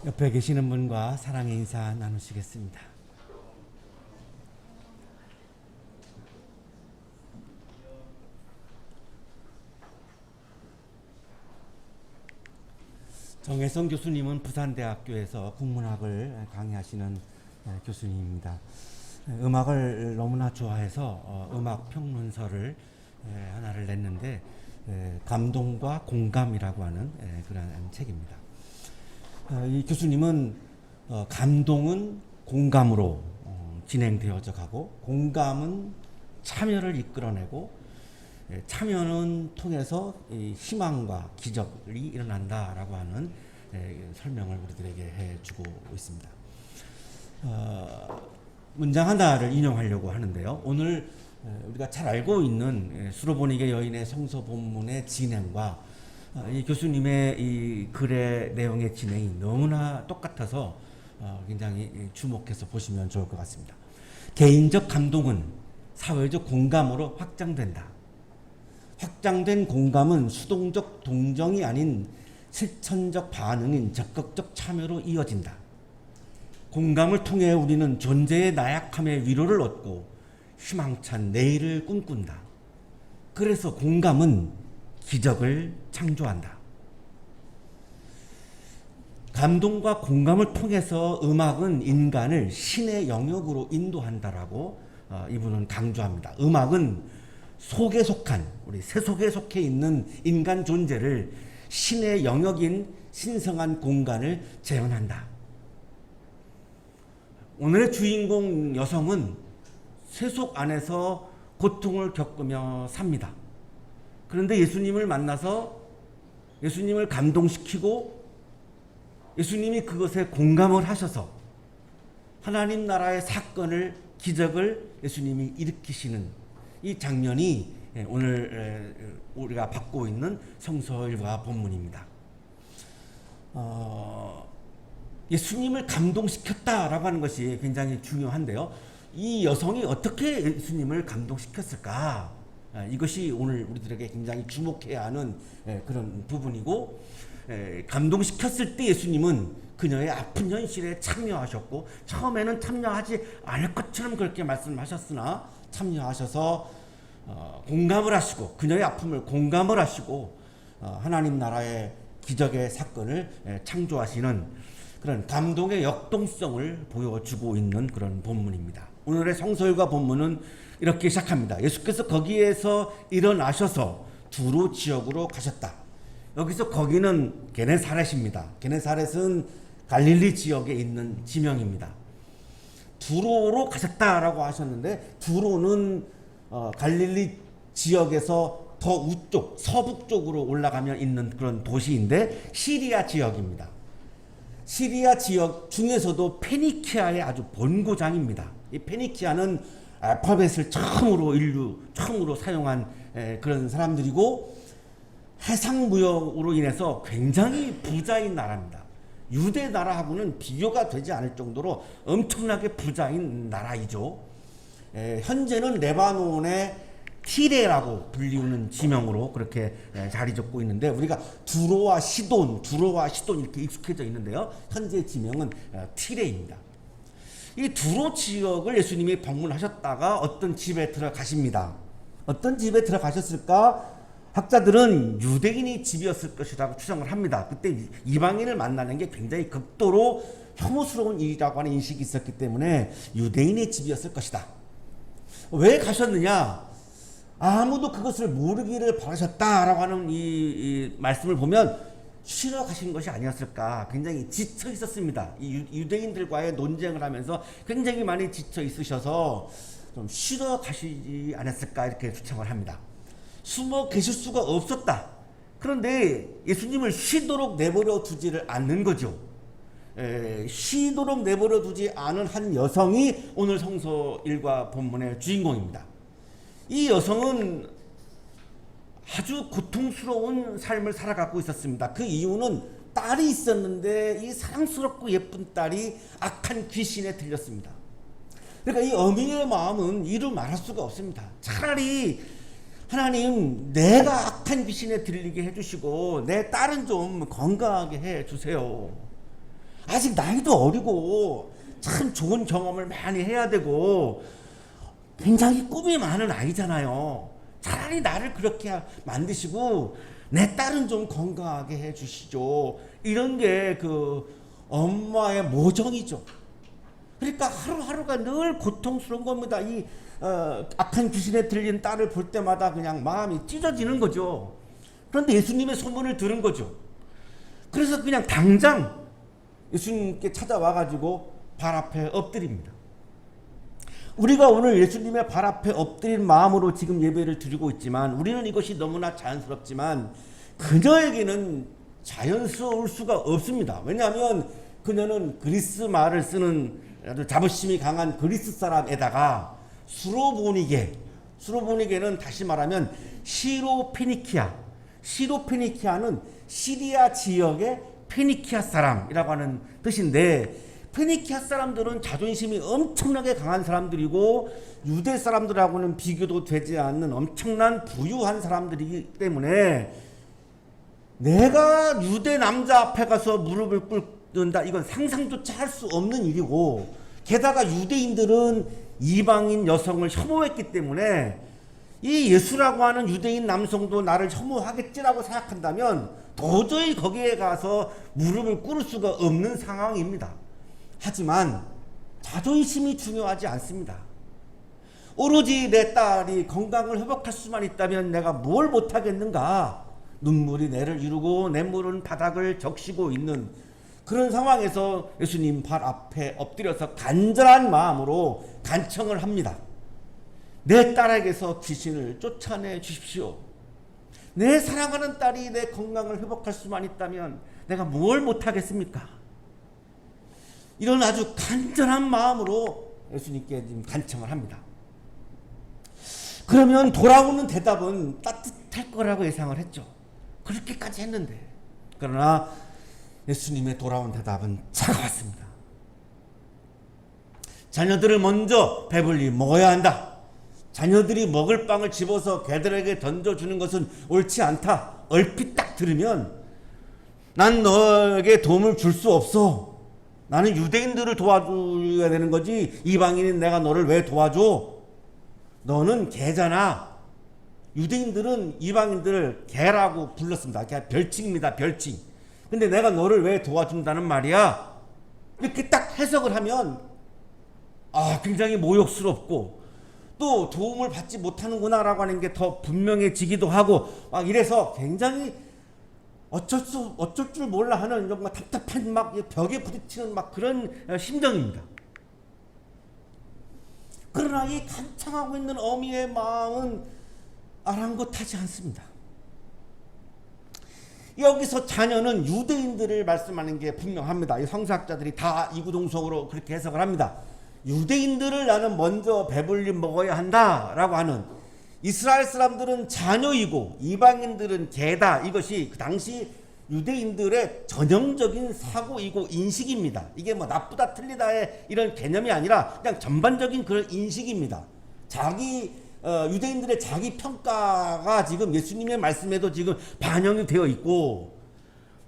옆에 계시는 분과 사랑의 인사 나누시겠습니다. 정혜성 교수님은 부산대학교에서 국문학을 강의하시는 교수님입니다. 음악을 너무나 좋아해서 음악 평론서를 하나를 냈는데 감동과 공감이라고 하는 그런 책입니다. 이 교수님은 감동은 공감으로 진행되어져 가고, 공감은 참여를 이끌어내고, 참여는 통해서 희망과 기적이 일어난다라고 하는 설명을 우리들에게 해주고 있습니다. 문장 하나를 인용하려고 하는데요. 오늘 우리가 잘 알고 있는 수로보니게 여인의 성서 본문의 진행과 이 교수님의 이 글의 내용의 진행이 너무나 똑같아서 굉장히 주목해서 보시면 좋을 것 같습니다. 개인적 감동은 사회적 공감으로 확장된다. 확장된 공감은 수동적 동정이 아닌 실천적 반응인 적극적 참여로 이어진다. 공감을 통해 우리는 존재의 나약함의 위로를 얻고 희망찬 내일을 꿈꾼다. 그래서 공감은 기적을 창조한다. 감동과 공감을 통해서 음악은 인간을 신의 영역으로 인도한다라고 이분은 강조합니다. 음악은 속에 속한, 우리 세속에 속해 있는 인간 존재를 신의 영역인 신성한 공간을 재현한다. 오늘의 주인공 여성은 세속 안에서 고통을 겪으며 삽니다. 그런데 예수님을 만나서 예수님을 감동시키고 예수님이 그것에 공감을 하셔서 하나님 나라의 사건을, 기적을 예수님이 일으키시는 이 장면이 오늘 우리가 받고 있는 성서일과 본문입니다. 예수님을 감동시켰다라고 하는 것이 굉장히 중요한데요. 이 여성이 어떻게 예수님을 감동시켰을까? 이것이 오늘 우리들에게 굉장히 주목해야 하는 그런 부분이고, 감동시켰을 때 예수님은 그녀의 아픈 현실에 참여하셨고, 처음에는 참여하지 않을 것처럼 그렇게 말씀하셨으나 참여하셔서 공감을 하시고, 그녀의 아픔을 공감을 하시고 하나님 나라의 기적의 사건을 창조하시는 그런 감동의 역동성을 보여주고 있는 그런 본문입니다. 오늘의 성서일과 본문은 이렇게 시작합니다. 예수께서 거기에서 일어나셔서 두로 지역으로 가셨다. 여기서 거기는 게네사렛입니다. 게네사렛은 갈릴리 지역에 있는 지명입니다. 두로로 가셨다라고 하셨는데, 두로는 갈릴리 지역에서 더 우쪽, 서북쪽으로 올라가면 있는 그런 도시인데 시리아 지역입니다. 시리아 지역 중에서도 페니키아의 아주 본고장입니다. 이 페니키아는 알파벳을 처음으로 사용한 그런 사람들이고, 해상무역으로 인해서 굉장히 부자인 나라입니다. 유대 나라하고는 비교가 되지 않을 정도로 엄청나게 부자인 나라이죠. 현재는 레바논의 티레라고 불리우는 지명으로 그렇게 자리 잡고 있는데, 우리가 두로와 시돈 이렇게 익숙해져 있는데요. 현재 지명은 티레입니다. 이 두로 지역을 예수님이 방문하셨다가 어떤 집에 들어가십니다. 어떤 집에 들어가셨을까? 학자들은 유대인의 집이었을 것이라고 추정을 합니다. 그때 이방인을 만나는 게 굉장히 극도로 혐오스러운 일이라고 하는 인식이 있었기 때문에 유대인의 집이었을 것이다. 왜 가셨느냐? 아무도 그것을 모르기를 바라셨다라고 하는 이 말씀을 보면 쉬러 가신 것이 아니었을까. 굉장히 지쳐 있었습니다. 이 유대인들과의 논쟁을 하면서 굉장히 많이 지쳐 있으셔서 좀 쉬러 가시지 않았을까, 이렇게 추정을 합니다. 숨어 계실 수가 없었다. 그런데 예수님을 쉬도록 내버려 두지를 않는 거죠. 쉬도록 내버려 두지 않은 한 여성이 오늘 성서 1과 본문의 주인공입니다. 이 여성은 아주 고통스러운 삶을 살아가고 있었습니다. 그 이유는 딸이 있었는데 이 사랑스럽고 예쁜 딸이 악한 귀신에 들렸습니다. 그러니까 이 어미의 마음은 이루 말할 수가 없습니다. 차라리 하나님, 내가 악한 귀신에 들리게 해주시고 내 딸은 좀 건강하게 해주세요. 아직 나이도 어리고 참 좋은 경험을 많이 해야 되고 굉장히 꿈이 많은 아이잖아요. 차라리 나를 그렇게 만드시고 내 딸은 좀 건강하게 해주시죠. 이런 게 그 엄마의 모정이죠. 그러니까 하루하루가 늘 고통스러운 겁니다. 이 악한 귀신에 들린 딸을 볼 때마다 그냥 마음이 찢어지는 거죠. 그런데 예수님의 소문을 들은 거죠. 그래서 그냥 당장 예수님께 찾아와가지고 발 앞에 엎드립니다. 우리가 오늘 예수님의 발 앞에 엎드린 마음으로 지금 예배를 드리고 있지만 우리는 이것이 너무나 자연스럽지만 그녀에게는 자연스러울 수가 없습니다. 왜냐하면 그녀는 그리스 말을 쓰는 아주 자부심이 강한 그리스 사람에다가 수로보니게는 다시 말하면 시로페니키아는 시리아 지역의 페니키아 사람이라고 하는 뜻인데, 페니키아 사람들은 자존심이 엄청나게 강한 사람들이고 유대 사람들하고는 비교도 되지 않는 엄청난 부유한 사람들이기 때문에 내가 유대 남자 앞에 가서 무릎을 꿇는다, 이건 상상조차 할 수 없는 일이고, 게다가 유대인들은 이방인 여성을 혐오했기 때문에 이 예수라고 하는 유대인 남성도 나를 혐오하겠지라고 생각한다면 도저히 거기에 가서 무릎을 꿇을 수가 없는 상황입니다. 하지만 자존심이 중요하지 않습니다. 오로지 내 딸이 건강을 회복할 수만 있다면 내가 뭘 못하겠는가. 눈물이 내를 이루고 냇물은 바닥을 적시고 있는 그런 상황에서 예수님 발 앞에 엎드려서 간절한 마음으로 간청을 합니다. 내 딸에게서 귀신을 쫓아내 주십시오. 내 사랑하는 딸이 내 건강을 회복할 수만 있다면 내가 뭘 못하겠습니까? 이런 아주 간절한 마음으로 예수님께 지금 간청을 합니다. 그러면 돌아오는 대답은 따뜻할 거라고 예상을 했죠. 그렇게까지 했는데, 그러나 예수님의 돌아온 대답은 차가웠습니다. 자녀들을 먼저 배불리 먹어야 한다. 자녀들이 먹을 빵을 집어서 개들에게 던져주는 것은 옳지 않다. 얼핏 딱 들으면 난 너에게 도움을 줄 수 없어. 나는 유대인들을 도와줘야 되는 거지 이방인인 내가 너를 왜 도와줘? 너는 개잖아. 유대인들은 이방인들을 개라고 불렀습니다. 별칭입니다. 별칭. 근데 내가 너를 왜 도와준다는 말이야? 이렇게 딱 해석을 하면 굉장히 모욕스럽고 또 도움을 받지 못하는구나 라고 하는 게 더 분명해지기도 하고 막 이래서 굉장히 어쩔 줄 몰라 하는 이런 답답한 막 벽에 부딪히는 막 그런 심정입니다. 그러나 이 간청하고 있는 어미의 마음은 아랑곳하지 않습니다. 여기서 자녀는 유대인들을 말씀하는 게 분명합니다. 이 성서학자들이 다 이구동성으로 그렇게 해석을 합니다. 유대인들을 나는 먼저 배불리 먹어야 한다라고 하는, 이스라엘 사람들은 자녀이고 이방인들은 개다. 이것이 그 당시 유대인들의 전형적인 사고이고 인식입니다. 이게 뭐 나쁘다 틀리다의 이런 개념이 아니라 그냥 전반적인 그런 인식입니다. 유대인들의 자기 평가가 지금 예수님의 말씀에도 지금 반영이 되어 있고,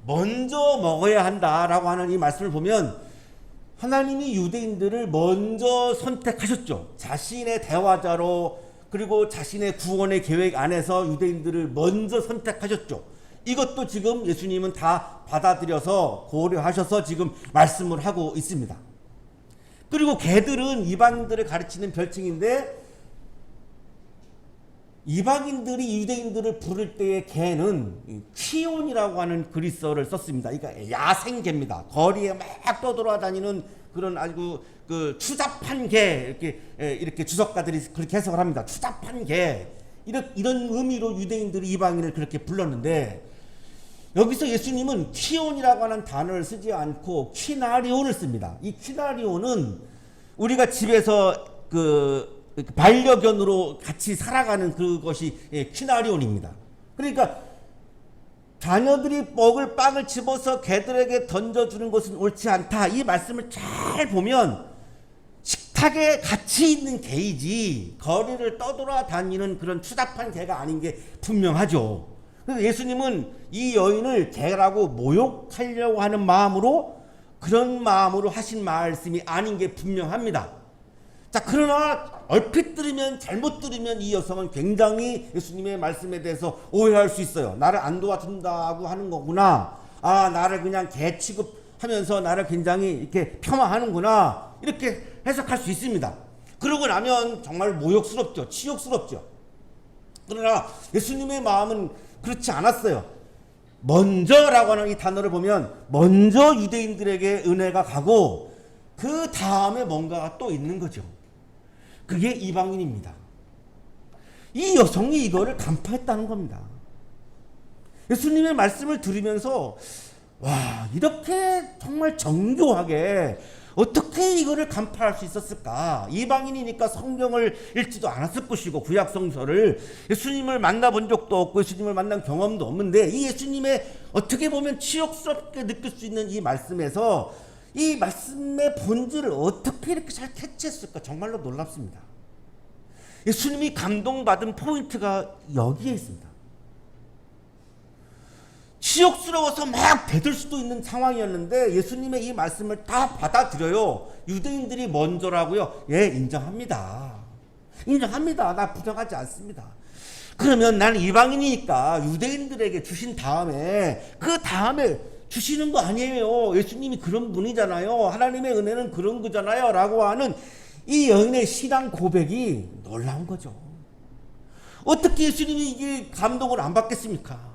먼저 먹어야 한다라고 하는 이 말씀을 보면 하나님이 유대인들을 먼저 선택하셨죠. 자신의 대화자로, 그리고 자신의 구원의 계획 안에서 유대인들을 먼저 선택하셨죠. 이것도 지금 예수님은 다 받아들여서 고려하셔서 지금 말씀을 하고 있습니다. 그리고 개들은 이방인들을 가르치는 별칭인데, 이방인들이 유대인들을 부를 때의 개는 키온이라고 하는 그리스어를 썼습니다. 그러니까 야생개입니다. 거리에 막 떠돌아다니는 그런 아주 그 추잡한 개, 이렇게 주석가들이 그렇게 해석을 합니다. 추잡한 개, 이런 의미로 유대인들이 이방인을 그렇게 불렀는데, 여기서 예수님은 키온이라고 하는 단어를 쓰지 않고 퀴나리온을 씁니다. 이 퀴나리온은 우리가 집에서 반려견으로 같이 살아가는 그것이 퀴나리온입니다. 그러니까 자녀들이 먹을 빵을 집어서 개들에게 던져주는 것은 옳지 않다. 이 말씀을 잘 보면 식탁에 같이 있는 개이지 거리를 떠돌아다니는 그런 추잡한 개가 아닌 게 분명하죠. 그래서 예수님은 이 여인을 개라고 모욕하려고 하는 마음으로 그런 마음으로 하신 말씀이 아닌 게 분명합니다. 자, 그러나 얼핏 들으면, 잘못 들으면 이 여성은 굉장히 예수님의 말씀에 대해서 오해할 수 있어요. 나를 안 도와준다고 하는 거구나. 아, 나를 그냥 개 취급하면서 나를 굉장히 이렇게 폄하하는구나. 이렇게 해석할 수 있습니다. 그러고 나면 정말 모욕스럽죠. 치욕스럽죠. 그러나 예수님의 마음은 그렇지 않았어요. 먼저라고 하는 이 단어를 보면 먼저 유대인들에게 은혜가 가고 그 다음에 뭔가가 또 있는 거죠. 그게 이방인입니다. 이 여성이 이거를 간파했다는 겁니다. 예수님의 말씀을 들으면서 와, 이렇게 정말 정교하게 어떻게 이거를 간파할 수 있었을까? 이방인이니까 성경을 읽지도 않았을 것이고 구약 성서를 예수님을 만나본 적도 없고 예수님을 만난 경험도 없는데 이 예수님의 어떻게 보면 치욕스럽게 느낄 수 있는 이 말씀에서 이 말씀의 본질을 어떻게 이렇게 잘 캐치했을까? 정말로 놀랍습니다. 예수님이 감동받은 포인트가 여기에 있습니다. 치욕스러워서 막 대들 수도 있는 상황이었는데 예수님의 이 말씀을 다 받아들여요. 유대인들이 먼저라고요? 예, 인정합니다. 인정합니다. 나 부정하지 않습니다. 그러면 나는 이방인이니까 유대인들에게 주신 다음에 그 다음에 주시는 거 아니에요. 예수님이 그런 분이잖아요. 하나님의 은혜는 그런 거잖아요. 라고 하는 이 여인의 신앙 고백이 놀라운 거죠. 어떻게 예수님이 이게 감동을 안 받겠습니까?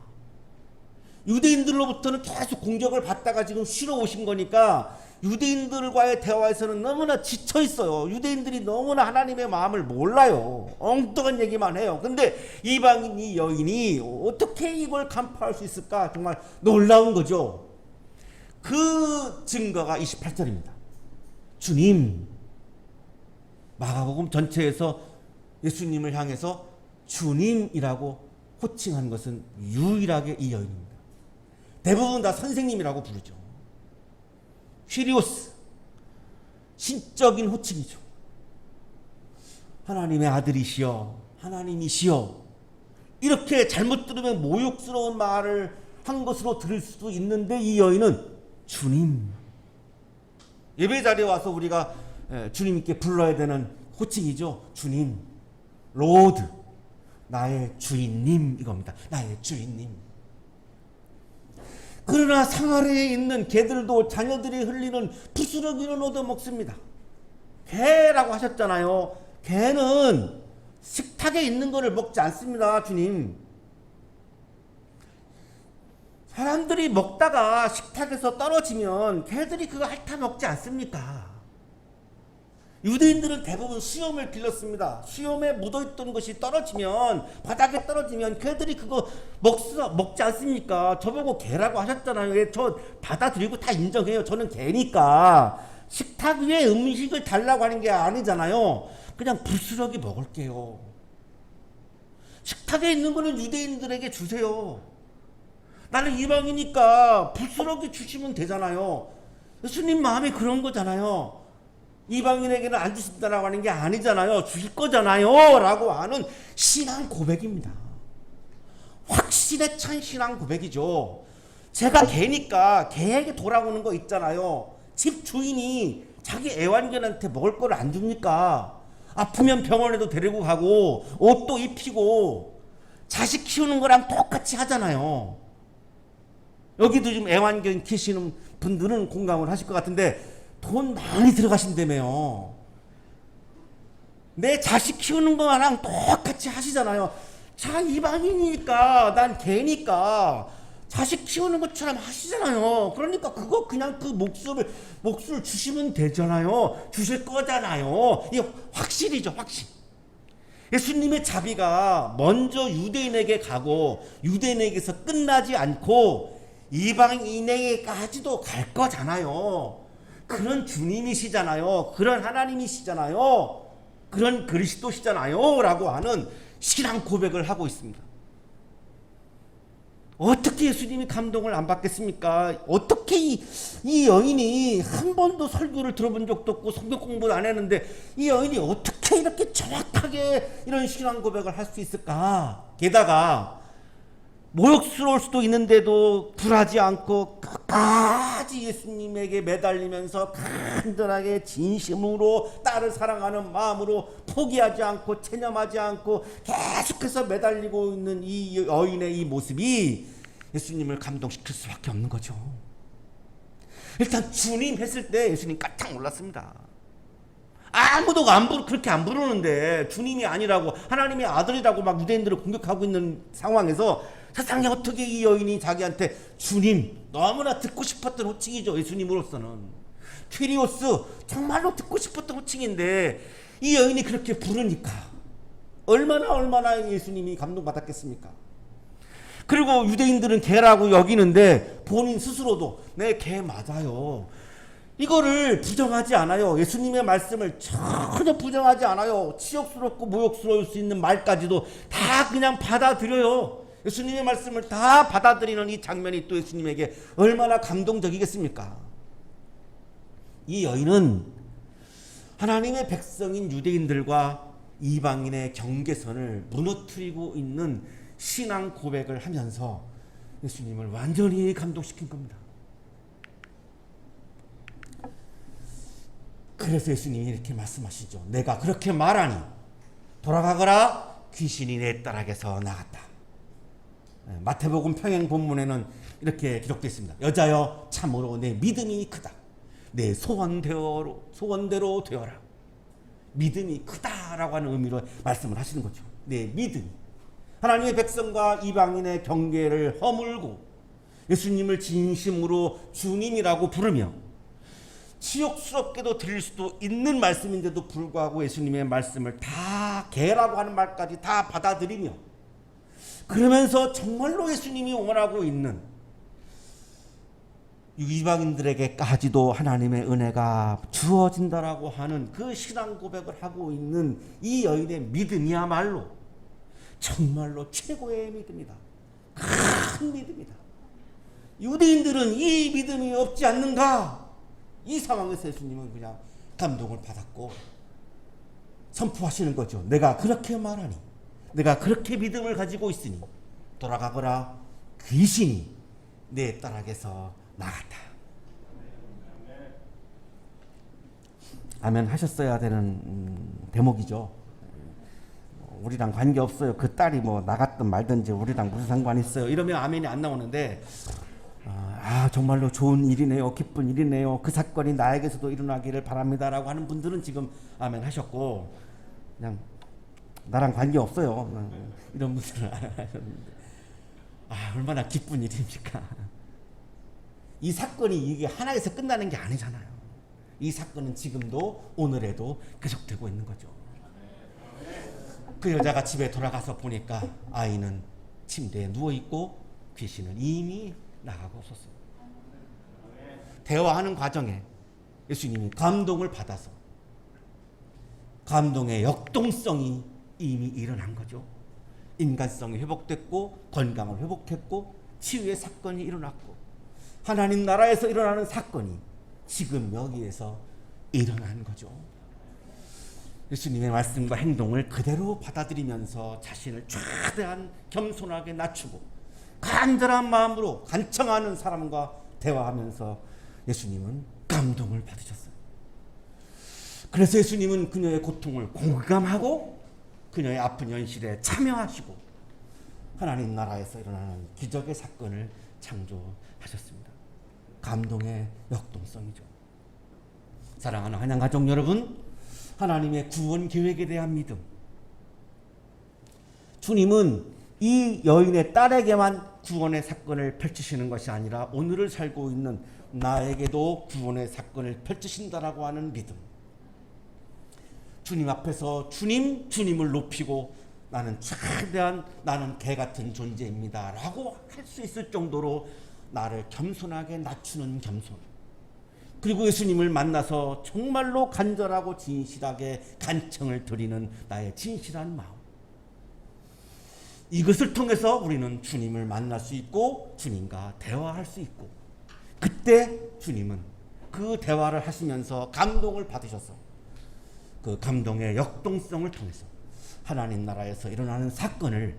유대인들로부터는 계속 공격을 받다가 지금 쉬러 오신 거니까 유대인들과의 대화에서는 너무나 지쳐 있어요. 유대인들이 너무나 하나님의 마음을 몰라요. 엉뚱한 얘기만 해요. 근데 이방인 이 여인이 어떻게 이걸 간파할 수 있을까? 정말 놀라운 거죠. 그 증거가 28절입니다. 주님, 마가복음 전체에서 예수님을 향해서 주님이라고 호칭한 것은 유일하게 이 여인입니다. 대부분 다 선생님이라고 부르죠. 휘리오스, 신적인 호칭이죠. 하나님의 아들이시여, 하나님이시여, 이렇게 잘못 들으면 모욕스러운 말을 한 것으로 들을 수도 있는데 이 여인은 주님, 예배 자리에 와서 우리가 주님께 불러야 되는 호칭이죠. 주님, 로드, 나의 주인님, 이겁니다. 나의 주인님. 그러나 상 아래에 있는 개들도 자녀들이 흘리는 부스러기는 얻어먹습니다. 개라고 하셨잖아요. 개는 식탁에 있는 거를 먹지 않습니다. 주님. 사람들이 먹다가 식탁에서 떨어지면 개들이 그거 핥아 먹지 않습니까? 유대인들은 대부분 수염을 길렀습니다. 수염에 묻어있던 것이 떨어지면, 바닥에 떨어지면 개들이 그거 먹지 않습니까? 저보고 개라고 하셨잖아요. 예, 저 받아들이고 다 인정해요. 저는 개니까. 식탁 위에 음식을 달라고 하는 게 아니잖아요. 그냥 부스러기 먹을게요. 식탁에 있는 거는 유대인들에게 주세요. 나는 이방이니까 부스러기 주시면 되잖아요. 예수님 마음이 그런 거잖아요. 이방인에게는 안 주신다라고 하는 게 아니잖아요. 주실 거잖아요. 라고 하는 신앙 고백입니다. 확신에 찬 신앙 고백이죠. 제가 개니까 개에게 돌아오는 거 있잖아요. 집 주인이 자기 애완견한테 먹을 걸 안 줍니까? 아프면 병원에도 데리고 가고 옷도 입히고 자식 키우는 거랑 똑같이 하잖아요. 여기도 지금 애완견 키우시는 분들은 공감을 하실 것 같은데 돈 많이 들어가신다며요. 내 자식 키우는 거랑 똑같이 하시잖아요. 자, 이방인이니까 난 개니까 자식 키우는 것처럼 하시잖아요. 그러니까 그거 그냥 그 몫을 주시면 되잖아요. 주실 거잖아요. 이게 확실이죠, 확실. 예수님의 자비가 먼저 유대인에게 가고 유대인에게서 끝나지 않고 이방인에게까지도 갈 거잖아요. 그런 주님이시잖아요. 그런 하나님이시잖아요. 그런 그리스도시잖아요. 라고 하는 신앙 고백을 하고 있습니다. 어떻게 예수님이 감동을 안 받겠습니까? 어떻게 이 여인이 한 번도 설교를 들어본 적도 없고 성경 공부를 안 했는데 이 여인이 어떻게 이렇게 정확하게 이런 신앙 고백을 할 수 있을까? 게다가 모욕스러울 수도 있는데도 굴하지 않고 끝까지 예수님에게 매달리면서 간절하게 진심으로 딸을 사랑하는 마음으로 포기하지 않고 체념하지 않고 계속해서 매달리고 있는 이 여인의 이 모습이 예수님을 감동시킬 수밖에 없는 거죠. 일단 주님 했을 때 예수님 깜짝 놀랐습니다. 아무도 그렇게 안 부르는데 주님이 아니라고, 하나님의 아들이라고 막 유대인들을 공격하고 있는 상황에서 세상에 어떻게 이 여인이 자기한테 주님, 너무나 듣고 싶었던 호칭이죠. 예수님으로서는 퀴리오스, 정말로 듣고 싶었던 호칭인데 이 여인이 그렇게 부르니까 얼마나 예수님이 감동받았겠습니까? 그리고 유대인들은 개라고 여기는데 본인 스스로도 네, 개 맞아요. 이거를 부정하지 않아요. 예수님의 말씀을 전혀 부정하지 않아요. 치욕스럽고 모욕스러울 수 있는 말까지도 다 그냥 받아들여요. 예수님의 말씀을 다 받아들이는 이 장면이 또 예수님에게 얼마나 감동적이겠습니까? 이 여인은 하나님의 백성인 유대인들과 이방인의 경계선을 무너뜨리고 있는 신앙 고백을 하면서 예수님을 완전히 감동시킨 겁니다. 그래서 예수님이 이렇게 말씀하시죠. 내가 그렇게 말하니 돌아가거라, 귀신이 내 딸에게서 나갔다. 마태복음 평행 본문에는 이렇게 기록되어 있습니다. 여자여, 참으로 내 믿음이 크다. 내 소원대로 되어라. 믿음이 크다라고 하는 의미로 말씀을 하시는 거죠. 내 믿음이 하나님의 백성과 이방인의 경계를 허물고 예수님을 진심으로 주님이라고 부르며 치욕스럽게도 들릴 수도 있는 말씀인데도 불구하고 예수님의 말씀을 다 개라고 하는 말까지 다 받아들이며, 그러면서 정말로 예수님이 원하고 있는 이방인들에게까지도 하나님의 은혜가 주어진다라고 하는 그 신앙 고백을 하고 있는 이 여인의 믿음이야말로 정말로 최고의 믿음이다. 큰 믿음이다. 유대인들은 이 믿음이 없지 않는가? 이 상황에서 예수님은 그냥 감동을 받았고 선포하시는 거죠. 내가 그렇게 말하니, 내가 그렇게 믿음을 가지고 있으니 돌아가거라, 귀신이 내 딸에게서 나갔다. 아멘 하셨어야 되는 대목이죠. 우리랑 관계없어요. 그 딸이 뭐 나갔든 말든지 우리랑 무슨 상관이 있어요. 이러면 아멘이 안 나오는데, 정말로 좋은 일이네요. 기쁜 일이네요. 그 사건이 나에게서도 일어나기를 바랍니다라고 하는 분들은 지금 아멘 하셨고, 그냥 나랑 관계없어요. 이런 분들은 안 하셨는데, 얼마나 기쁜 일입니까? 이 사건이 이게 하나에서 끝나는 게 아니잖아요. 이 사건은 지금도 오늘에도 계속되고 있는 거죠. 그 여자가 집에 돌아가서 보니까 아이는 침대에 누워있고 귀신은 이미 나가고 없었어요. 대화하는 과정에 예수님이 감동을 받아서 감동의 역동성이 이미 일어난 거죠. 인간성이 회복됐고 건강을 회복했고 치유의 사건이 일어났고 하나님 나라에서 일어나는 사건이 지금 여기에서 일어난 거죠. 예수님의 말씀과 행동을 그대로 받아들이면서 자신을 최대한 겸손하게 낮추고 간절한 마음으로 간청하는 사람과 대화하면서 예수님은 감동을 받으셨어요. 그래서 예수님은 그녀의 고통을 공감하고 그녀의 아픈 현실에 참여하시고 하나님 나라에서 일어나는 기적의 사건을 창조하셨습니다. 감동의 역동성이죠. 사랑하는 한양가족 여러분, 하나님의 구원 계획에 대한 믿음. 주님은 이 여인의 딸에게만 구원의 사건을 펼치시는 것이 아니라 오늘을 살고 있는 나에게도 구원의 사건을 펼치신다라고 하는 믿음. 주님 앞에서 주님을 높이고 나는 최대한 나는 개 같은 존재입니다 라고 할 수 있을 정도로 나를 겸손하게 낮추는 겸손. 그리고 예수님을 만나서 정말로 간절하고 진실하게 간청을 드리는 나의 진실한 마음. 이것을 통해서 우리는 주님을 만날 수 있고 주님과 대화할 수 있고, 그때 주님은 그 대화를 하시면서 감동을 받으셔서 그 감동의 역동성을 통해서 하나님 나라에서 일어나는 사건을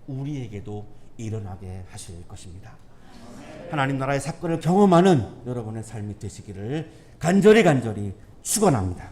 우리에게도 일어나게 하실 것입니다. 하나님 나라의 사건을 경험하는 여러분의 삶이 되시기를 간절히 축원합니다.